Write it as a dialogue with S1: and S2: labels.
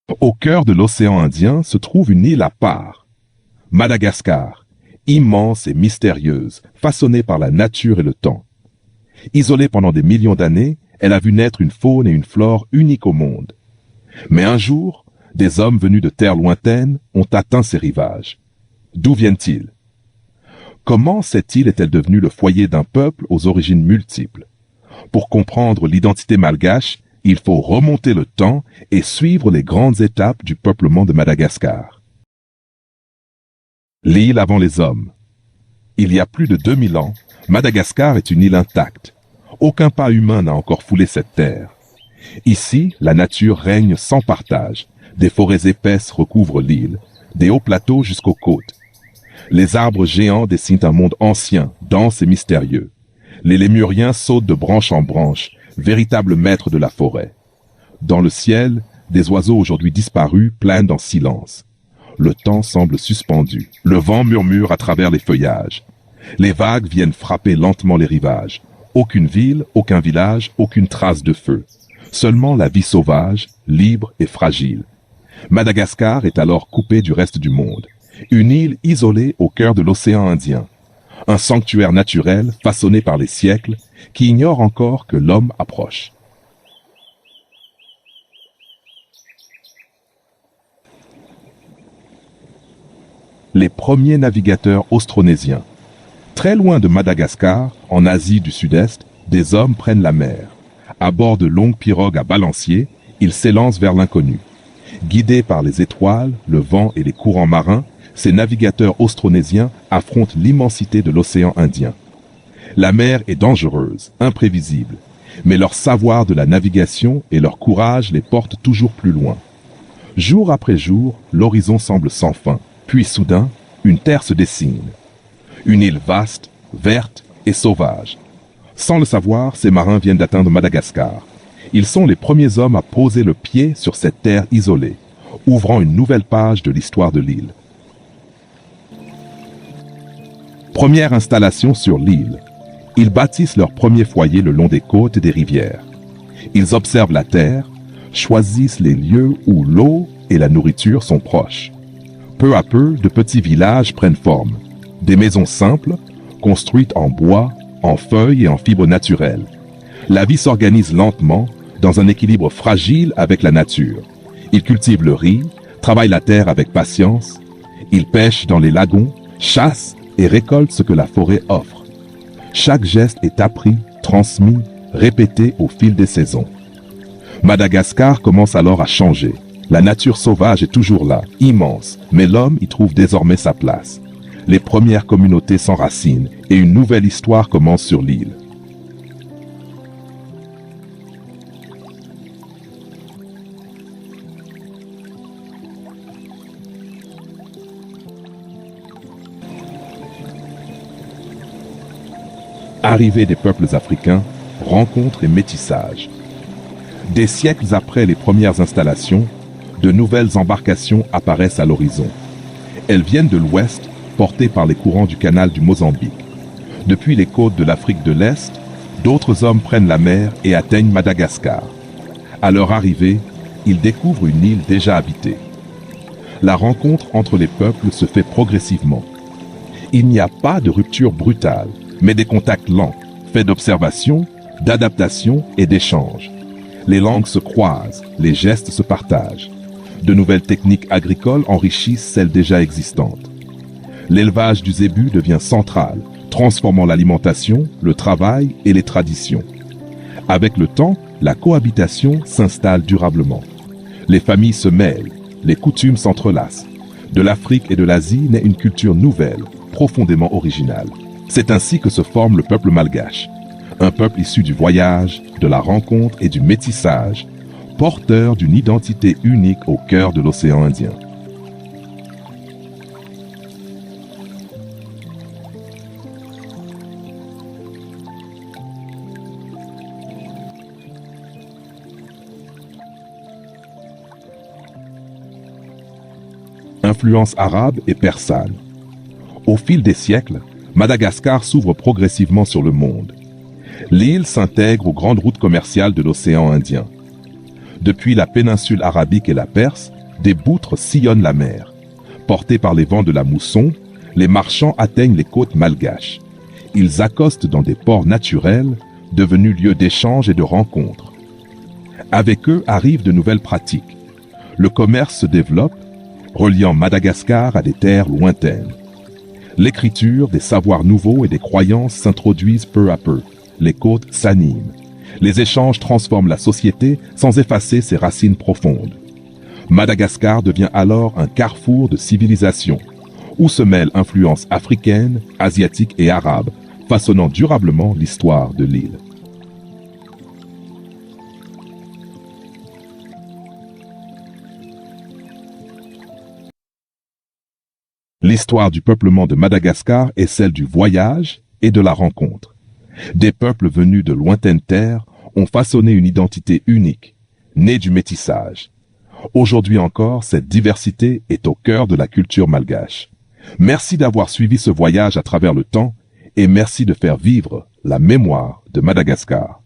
S1: Au cœur de l'océan Indien se trouve une île à part, Madagascar, immense et mystérieuse, façonnée par la nature et le temps. Isolée pendant des millions d'années, elle a vu naître une faune et une flore uniques au monde. Mais un jour, des hommes venus de terres lointaines ont atteint ces rivages. D'où viennent-ils? Comment cette île est-elle devenue le foyer d'un peuple aux origines multiples? Pour comprendre l'identité malgache, il faut remonter le temps et suivre les grandes étapes du peuplement de Madagascar. L'île avant les hommes. Il y a plus de 2000 ans, Madagascar est une île intacte. Aucun pas humain n'a encore foulé cette terre. Ici, la nature règne sans partage. Des forêts épaisses recouvrent l'île, des hauts plateaux jusqu'aux côtes. Les arbres géants dessinent un monde ancien, dense et mystérieux. Les lémuriens sautent de branche en branche, véritables maîtres de la forêt. Dans le ciel, des oiseaux aujourd'hui disparus planent en silence. Le temps semble suspendu. Le vent murmure à travers les feuillages. Les vagues viennent frapper lentement les rivages. Aucune ville, aucun village, aucune trace de feu. Seulement la vie sauvage, libre et fragile. Madagascar est alors coupée du reste du monde. Une île isolée au cœur de l'océan Indien. Un sanctuaire naturel façonné par les siècles qui ignore encore que l'homme approche. Les premiers navigateurs austronésiens. Très loin de Madagascar, en Asie du Sud-Est, des hommes prennent la mer. À bord de longues pirogues à balancier, ils s'élancent vers l'inconnu. Guidés par les étoiles, le vent et les courants marins, ces navigateurs austronésiens affrontent l'immensité de l'océan Indien. La mer est dangereuse, imprévisible, mais leur savoir de la navigation et leur courage les portent toujours plus loin. Jour après jour, l'horizon semble sans fin, puis soudain, une terre se dessine. Une île vaste, verte et sauvage. Sans le savoir, ces marins viennent d'atteindre Madagascar. Ils sont les premiers hommes à poser le pied sur cette terre isolée, ouvrant une nouvelle page de l'histoire de l'île. Première installation sur l'île. Ils bâtissent leur premier foyer le long des côtes et des rivières. Ils observent la terre, choisissent les lieux où l'eau et la nourriture sont proches. Peu à peu, de petits villages prennent forme. Des maisons simples, construites en bois, en feuilles et en fibres naturelles. La vie s'organise lentement, dans un équilibre fragile avec la nature. Ils cultivent le riz, travaillent la terre avec patience. Ils pêchent dans les lagons, chassent et récoltent ce que la forêt offre. Chaque geste est appris, transmis, répété au fil des saisons. Madagascar commence alors à changer. La nature sauvage est toujours là, immense, mais l'homme y trouve désormais sa place. Les premières communautés s'enracinent et une nouvelle histoire commence sur l'île. Arrivée des peuples africains, rencontres et métissage. Des siècles après les premières installations, de nouvelles embarcations apparaissent à l'horizon. Elles viennent de l'ouest, portées par les courants du canal du Mozambique. Depuis les côtes de l'Afrique de l'Est, d'autres hommes prennent la mer et atteignent Madagascar. À leur arrivée, ils découvrent une île déjà habitée. La rencontre entre les peuples se fait progressivement. Il n'y a pas de rupture brutale, mais des contacts lents, faits d'observation, d'adaptation et d'échanges. Les langues se croisent, les gestes se partagent. De nouvelles techniques agricoles enrichissent celles déjà existantes. L'élevage du zébu devient central, transformant l'alimentation, le travail et les traditions. Avec le temps, la cohabitation s'installe durablement. Les familles se mêlent, les coutumes s'entrelacent. De l'Afrique et de l'Asie naît une culture nouvelle, profondément originale. C'est ainsi que se forme le peuple malgache. Un peuple issu du voyage, de la rencontre et du métissage, porteur d'une identité unique au cœur de l'océan Indien. Influence arabe et persane. Au fil des siècles, Madagascar s'ouvre progressivement sur le monde. L'île s'intègre aux grandes routes commerciales de l'océan Indien. Depuis la péninsule arabique et la Perse, des boutres sillonnent la mer. Portés par les vents de la mousson, les marchands atteignent les côtes malgaches. Ils accostent dans des ports naturels, devenus lieux d'échange et de rencontres. Avec eux arrivent de nouvelles pratiques. Le commerce se développe, reliant Madagascar à des terres lointaines. L'écriture, des savoirs nouveaux et des croyances s'introduisent peu à peu. Les côtes s'animent. Les échanges transforment la société sans effacer ses racines profondes. Madagascar devient alors un carrefour de civilisations, où se mêlent influences africaines, asiatiques et arabes, façonnant durablement l'histoire de l'île. L'histoire du peuplement de Madagascar est celle du voyage et de la rencontre. Des peuples venus de lointaines terres ont façonné une identité unique, née du métissage. Aujourd'hui encore, cette diversité est au cœur de la culture malgache. Merci d'avoir suivi ce voyage à travers le temps et merci de faire vivre la mémoire de Madagascar.